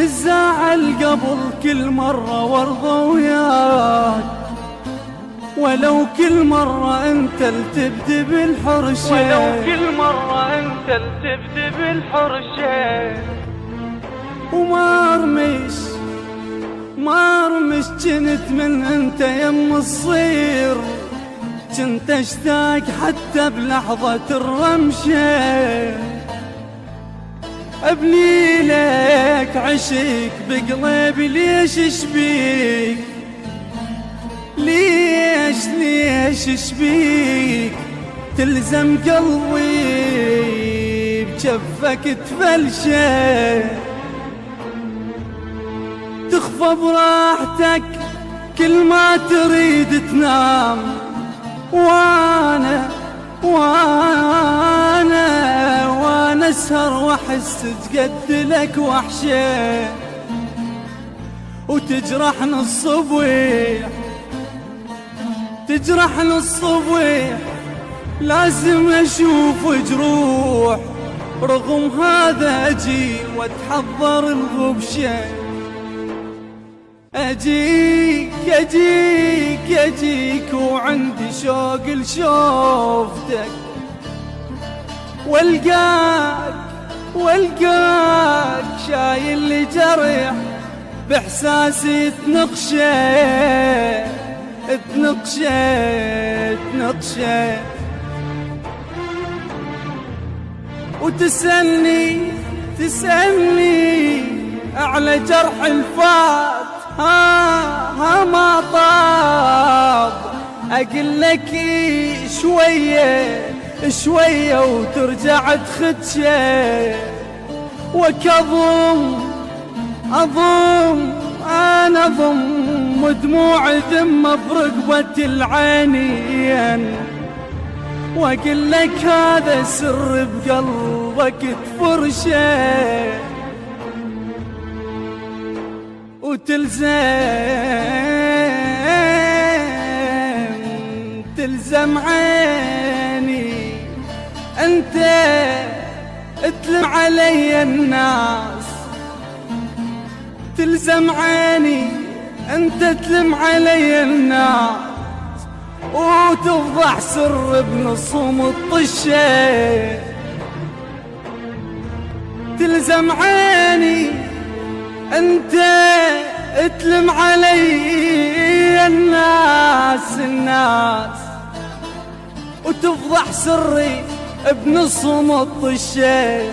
الزعل قبل كل مرة وارضى وياك، ولو كل مرة انت التبدي بالحرشة، ولو كل مرة انت التبدي بالحرشة. وما ارمش جنت من انت يم الصير، كنت اشتاق حتى بلحظة الرمشة، ابني لك عشق بقلبي ليش اشبيك، ليش اشبيك تلزم قلبي بجفك تفلشه، تخفى براحتك كل ما تريد تنام، وانا اسهر واحس تقد لك وحشه، وتجرحني الصبيح لازم اشوف جروح، رغم هذا اجي واتحضر الغبشه، اجيك وعندي شوق لشوفتك، والقاك شايل لي جرح باحساسي تنقشه، وتسألني على جرح الفات، ها ما طاب، اقول لك شوية وترجع تخدشه، أضم دموع ذمة برقبة العينين، واقول لك هذا سر بقلبك تفرشه، تلزم عيني انت تلم علي الناس، تلزم عيني انت تلم علي الناس، وتفضح سر بنصهم الطشه، تلزم عيني انت تلم علي الناس، وتفضح سري بنصهم الطشه.